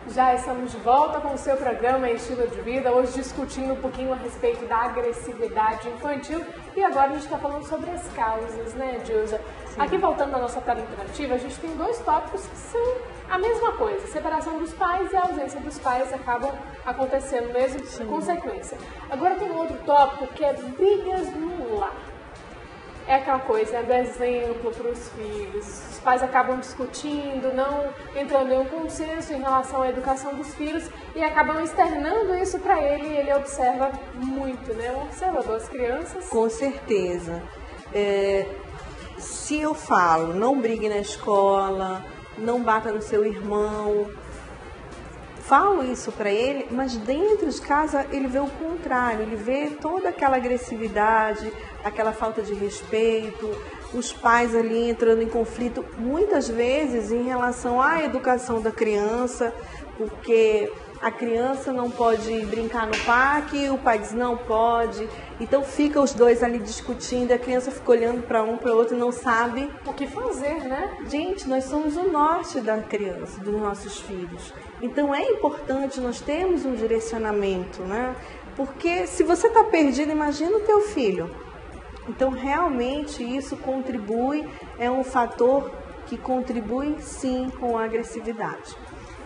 Já estamos de volta com o seu programa Estilo de Vida, hoje discutindo um pouquinho a respeito da agressividade infantil e agora a gente está falando sobre as causas, né, Dilza? Aqui voltando à nossa tela interativa, a gente tem dois tópicos que são a mesma coisa, separação dos pais e a ausência dos pais acabam acontecendo mesmo por consequência. Agora tem um outro tópico que é brigas no lar. É aquela coisa, é do exemplo para os filhos. Os pais acabam discutindo, não entrando em um consenso em relação à educação dos filhos e acabam externando isso para ele e ele observa muito, né? Um observador das crianças. Com certeza. Se eu falo, não brigue na escola, não bata no seu irmão, falo isso para ele, mas dentro de casa ele vê o contrário, ele vê toda aquela agressividade, aquela falta de respeito, os pais ali entrando em conflito, muitas vezes em relação à educação da criança, porque a criança não pode brincar no parque, o pai diz não pode, então fica os dois ali discutindo, a criança fica olhando para um, para o outro e não sabe o que fazer, né? Gente, nós somos o norte da criança, dos nossos filhos. Então é importante nós termos um direcionamento, né? Porque se você está perdido, imagina o teu filho. Então realmente isso contribui, é um fator que contribui sim com a agressividade.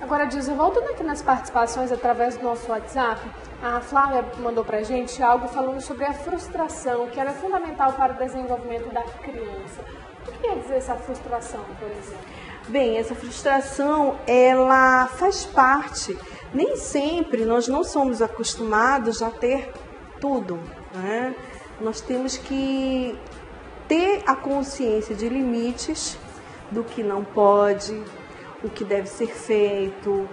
Agora, Dilza, voltando aqui nas participações através do nosso WhatsApp, a Flávia mandou pra gente algo falando sobre a frustração, que era fundamental para o desenvolvimento da criança. O que quer dizer essa frustração, por exemplo? Bem, essa frustração, ela faz parte. Nem sempre nós não somos acostumados a ter tudo, né? Nós temos que ter a consciência de limites, do que não pode, o que deve ser feito.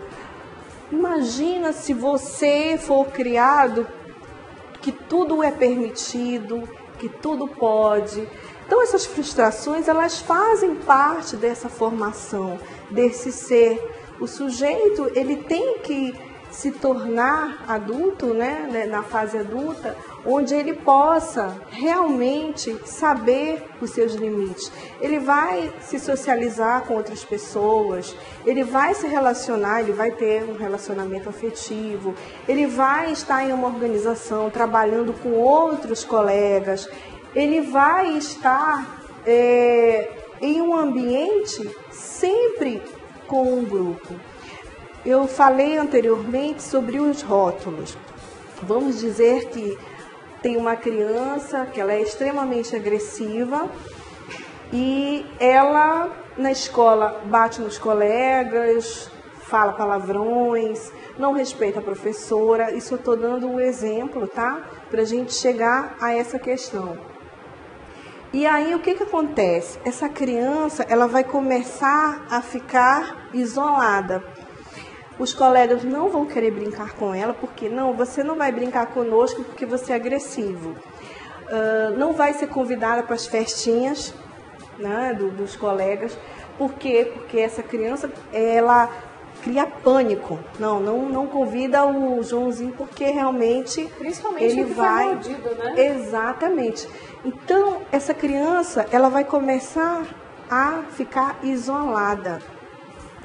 Imagina se você for criado que tudo é permitido, que tudo pode. Então essas frustrações, elas fazem parte dessa formação, desse ser. O sujeito, ele tem que se tornar adulto, né, na fase adulta, onde ele possa realmente saber os seus limites. Ele vai se socializar com outras pessoas, ele vai se relacionar, ele vai ter um relacionamento afetivo, ele vai estar em uma organização, trabalhando com outros colegas, ele vai estar em um ambiente sempre com um grupo. Eu falei anteriormente sobre os rótulos. Vamos dizer que tem uma criança que ela é extremamente agressiva e ela na escola bate nos colegas, fala palavrões, não respeita a professora. Isso eu estou dando um exemplo, tá? Para a gente chegar a essa questão. E aí o que acontece? Essa criança ela vai começar a ficar isolada. Os colegas não vão querer brincar com ela, porque não, você não vai brincar conosco porque você é agressivo. Não vai ser convidada para as festinhas, né, dos colegas. Por quê? Porque essa criança, ela cria pânico. Não convida o Joãozinho, porque realmente principalmente ele vai... mordido, né? Exatamente. Então, essa criança, ela vai começar a ficar isolada,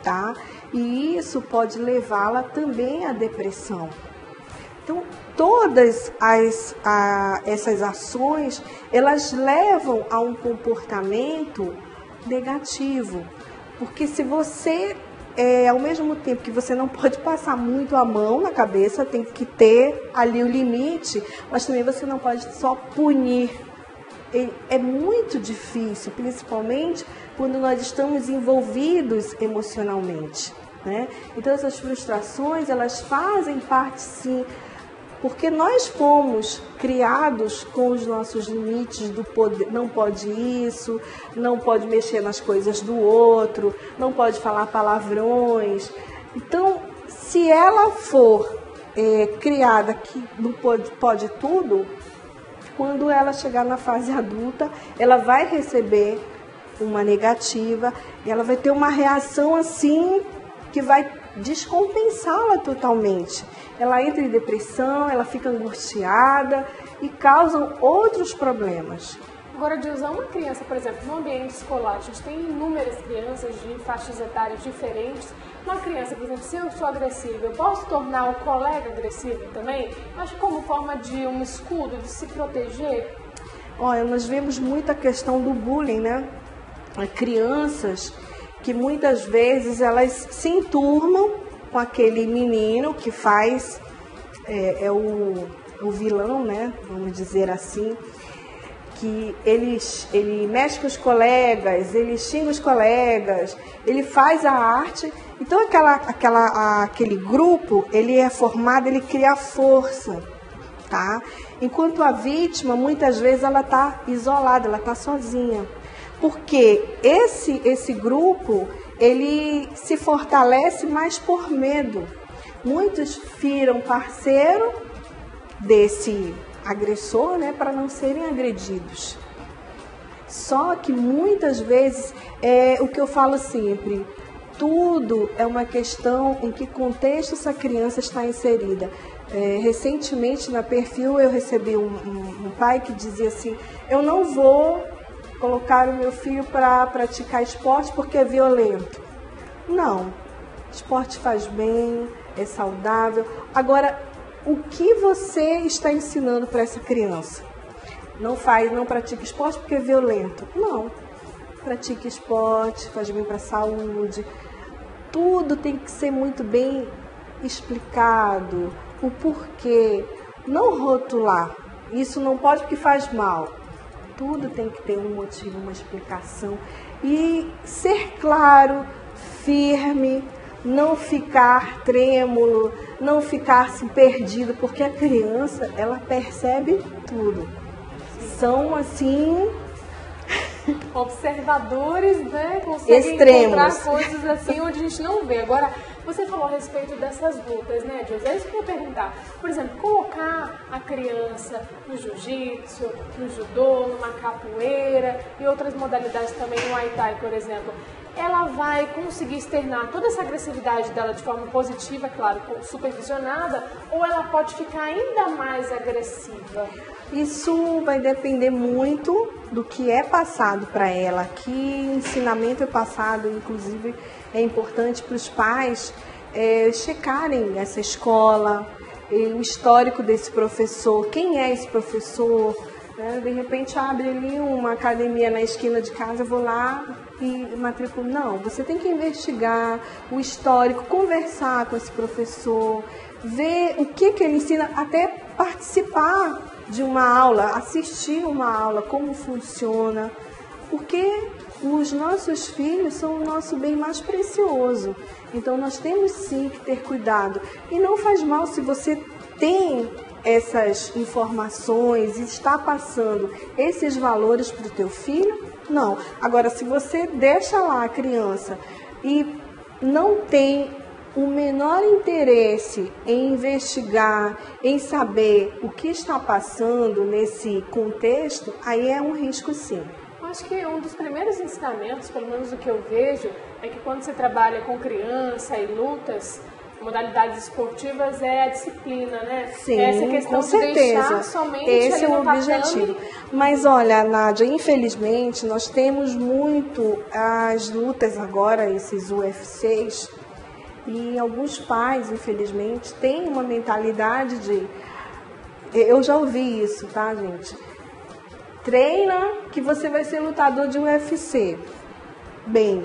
tá? E isso pode levá-la também à depressão. Então, todas essas ações, elas levam a um comportamento negativo. Porque se você, ao mesmo tempo que você não pode passar muito a mão na cabeça, tem que ter ali o limite, mas também você não pode só punir. É muito difícil, principalmente quando nós estamos envolvidos emocionalmente, né? Então essas frustrações, elas fazem parte sim, porque nós fomos criados com os nossos limites do poder, não pode isso, não pode mexer nas coisas do outro, não pode falar palavrões. Então, se ela for criada que não pode tudo, quando ela chegar na fase adulta, ela vai receber uma negativa, ela vai ter uma reação assim que vai descompensá-la totalmente. Ela entra em depressão, ela fica angustiada e causam outros problemas. Agora, de usar uma criança, por exemplo, no ambiente escolar, a gente tem inúmeras crianças de faixas etárias diferentes. Uma criança, por exemplo, se eu sou agressiva, eu posso tornar o colega agressivo também? Acho como forma de um escudo, de se proteger. Olha, nós vemos muita questão do bullying, né? Crianças que muitas vezes elas se enturmam com aquele menino que faz, o vilão, né? Vamos dizer assim, que ele mexe com os colegas, ele xinga os colegas, ele faz a arte. Então aquele grupo, ele é formado, ele cria força, tá? Enquanto a vítima, muitas vezes, ela está isolada, ela está sozinha. Porque esse grupo, ele se fortalece mais por medo. Muitos viram parceiro desse agressor, né, para não serem agredidos. Só que muitas vezes, o que eu falo sempre, tudo é uma questão em que contexto essa criança está inserida. Recentemente, na Perfil, eu recebi um pai que dizia assim: eu não vou colocar o meu filho para praticar esporte porque é violento. Não, esporte faz bem, é saudável. Agora, o que você está ensinando para essa criança? Não pratica esporte porque é violento. Não, pratique esporte, faz bem para a saúde. Tudo tem que ser muito bem explicado, o porquê, não rotular. Isso não pode porque faz mal. Tudo tem que ter um motivo, uma explicação. E ser claro, firme, não ficar trêmulo, não ficar assim, perdido, porque a criança, ela percebe tudo. São assim... observadores, né? Conseguem extremos. Encontrar coisas assim onde a gente não vê. Agora, você falou a respeito dessas lutas, né, Deus? É isso que eu ia perguntar. Por exemplo, colocar a criança no jiu-jitsu, no judô, numa capoeira e outras modalidades também, no Muay Thai, por exemplo. Ela vai conseguir externar toda essa agressividade dela de forma positiva, claro, supervisionada, ou ela pode ficar ainda mais agressiva? Isso vai depender muito do que é passado para ela, que ensinamento é passado, inclusive é importante para os pais checarem essa escola, o histórico desse professor, quem é esse professor. De repente abre ali uma academia na esquina de casa, eu vou lá e matriculo. Não, você tem que investigar o histórico, conversar com esse professor, ver o que ele ensina, até participar de uma aula, assistir uma aula, como funciona, porque os nossos filhos são o nosso bem mais precioso. Então nós temos sim que ter cuidado. E não faz mal se você tem essas informações e está passando esses valores para o teu filho, não. Agora, se você deixa lá a criança e não tem o menor interesse em investigar, em saber o que está passando nesse contexto, aí é um risco sim. Acho que um dos primeiros ensinamentos, pelo menos o que eu vejo, é que quando você trabalha com criança e lutas, modalidades esportivas, é a disciplina, né? Sim, essa questão com certeza. De deixar somente esse é o tatame. objetivo. Mas olha, Nádia, infelizmente nós temos muito as lutas agora, esses UFCs, e alguns pais, infelizmente, têm uma mentalidade de... Eu já ouvi isso, tá, gente? Treina que você vai ser lutador de UFC. Bem,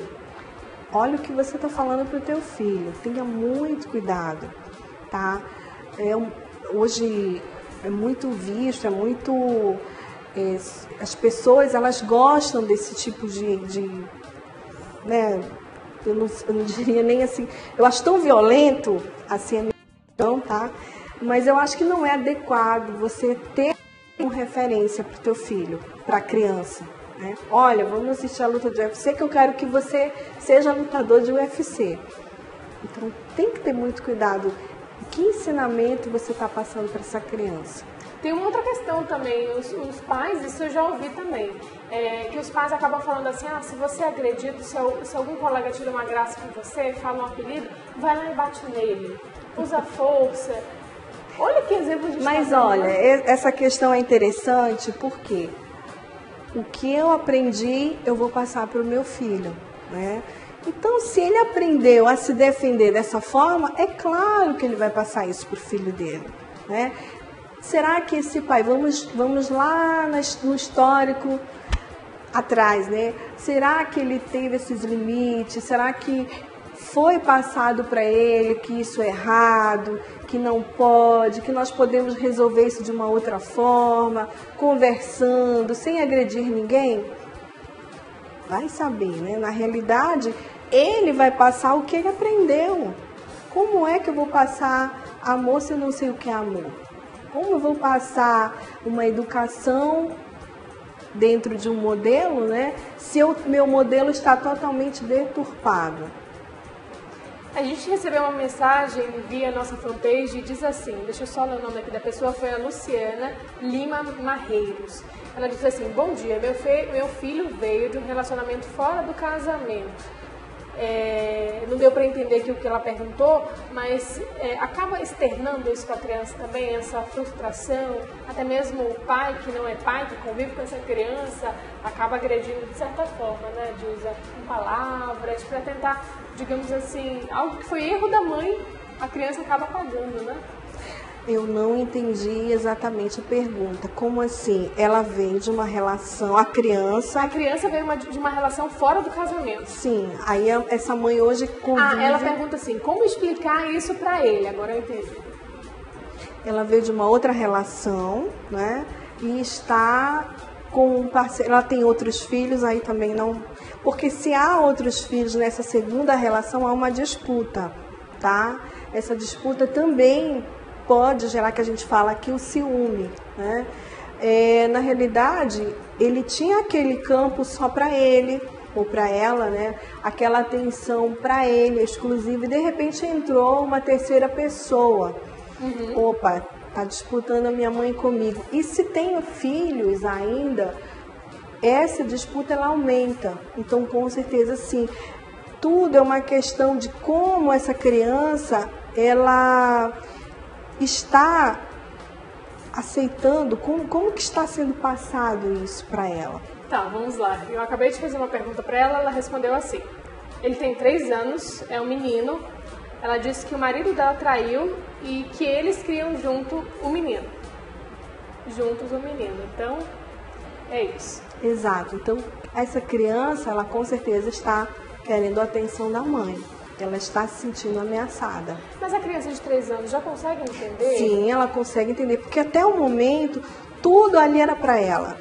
olha o que você está falando para o teu filho. Tenha muito cuidado, tá? Hoje é muito visto, as pessoas, elas gostam desse tipo de né? Eu não diria nem assim... Eu acho tão violento, assim, a minha opinião, tá? Mas eu acho que não é adequado você ter uma referência para o teu filho, para a criança. Né? Olha, vamos assistir a luta de UFC que eu quero que você seja lutador de UFC. Então tem que ter muito cuidado. Que ensinamento você está passando para essa criança? Tem uma outra questão também, os pais, isso eu já ouvi também, que os pais acabam falando assim, se você é agredido, se algum colega tira uma graça com você, fala um apelido, vai lá e bate nele, usa força. Olha que exemplo de Mas olha, essa questão é interessante porque o que eu aprendi, eu vou passar para o meu filho, né? Então, se ele aprendeu a se defender dessa forma, é claro que ele vai passar isso para o filho dele, né? Será que esse pai, vamos lá no histórico atrás, né? Será que ele teve esses limites? Será que foi passado para ele que isso é errado, que não pode, que nós podemos resolver isso de uma outra forma, conversando, sem agredir ninguém? Vai saber, né? Na realidade, ele vai passar o que ele aprendeu. Como é que eu vou passar amor se eu não sei o que é amor? Como eu vou passar uma educação dentro de um modelo, né? Se meu modelo está totalmente deturpado. A gente recebeu uma mensagem via nossa fanpage e diz assim, deixa eu só ler o nome aqui da pessoa, foi a Luciana Lima Marreiros. Ela disse assim, bom dia, meu filho veio de um relacionamento fora do casamento. Não deu para entender aqui o que ela perguntou, mas acaba externando isso para a criança também, essa frustração, até mesmo o pai que não é pai, que convive com essa criança, acaba agredindo de certa forma, né, de usar palavras para tentar, digamos assim, algo que foi erro da mãe, a criança acaba pagando, né? Eu não entendi exatamente a pergunta. Como assim? Ela vem de uma relação, a criança veio de uma relação fora do casamento. Sim, aí essa mãe hoje convive... ela pergunta assim, como explicar isso pra ele? Agora eu entendi. Ela veio de uma outra relação, né? E está com um parceiro, ela tem outros filhos, aí também não... Porque se há outros filhos nessa segunda relação, há uma disputa, tá? Essa disputa também pode gerar, que a gente fala aqui, o ciúme, né? Na realidade, ele tinha aquele campo só para ele ou para ela, né? Aquela atenção para ele, exclusiva, e de repente entrou uma terceira pessoa. Opa, tá disputando a minha mãe comigo. E se tem filhos ainda, essa disputa ela aumenta. Então, com certeza, sim. Tudo é uma questão de como essa criança, ela está aceitando, como que está sendo passado isso para ela. Tá, vamos lá. Eu acabei de fazer uma pergunta para ela, ela respondeu assim. Ele tem 3 anos, é um menino. Ela disse que o marido dela traiu e que eles criam juntos o menino. Então, é isso. Exato. Então, essa criança, ela com certeza está querendo a atenção da mãe. Ela está se sentindo ameaçada. Mas a criança de 3 anos já consegue entender? Sim, ela consegue entender, porque até o momento, tudo ali era para ela.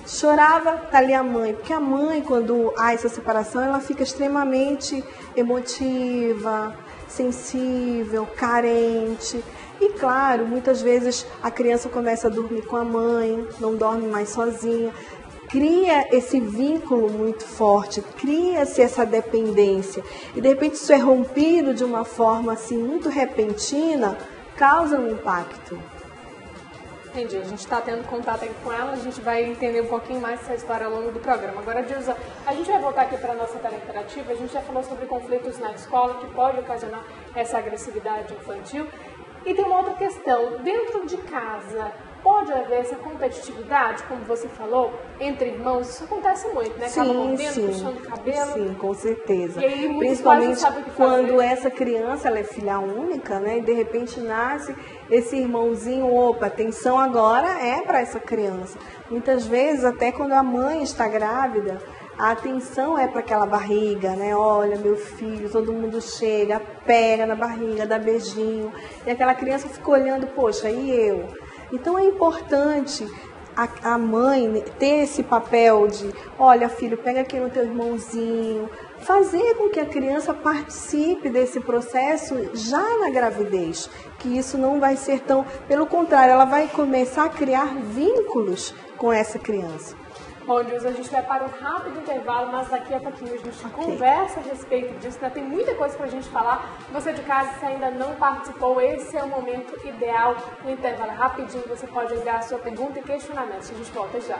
Chorava, tá ali a mãe, porque a mãe, quando há essa separação, ela fica extremamente emotiva, sensível, carente. E claro, muitas vezes a criança começa a dormir com a mãe, não dorme mais sozinha. Cria esse vínculo muito forte, cria-se essa dependência. E de repente isso é rompido de uma forma assim muito repentina, causa um impacto. Entendi, a gente está tendo contato aqui com ela, a gente vai entender um pouquinho mais dessa história ao longo do programa. Agora, Dilza, a gente vai voltar aqui para a nossa tela interativa, a gente já falou sobre conflitos na escola, que pode ocasionar essa agressividade infantil. E tem uma outra questão, dentro de casa, pode haver essa competitividade, como você falou, entre irmãos? Isso acontece muito, né? Acaba mordendo, puxando o cabelo. Sim, com certeza. E aí, principalmente sabe o que quando essa criança ela é filha única, né? E de repente nasce esse irmãozinho, opa, atenção agora é para essa criança. Muitas vezes, até quando a mãe está grávida, a atenção é para aquela barriga, né? Olha, meu filho, todo mundo chega, pega na barriga, dá beijinho. E aquela criança fica olhando, poxa, e eu? Então é importante a mãe ter esse papel de, olha, filho, pega aqui no teu irmãozinho, fazer com que a criança participe desse processo já na gravidez, que isso não vai ser tão... Pelo contrário, ela vai começar a criar vínculos com essa criança. Bom, Dilza, a gente vai para um rápido intervalo, mas daqui a pouquinho a gente conversa a respeito disso. Ainda tem muita coisa para a gente falar. Você de casa, se ainda não participou, esse é o momento ideal. No intervalo rapidinho, você pode enviar a sua pergunta e questionamento. A gente volta já.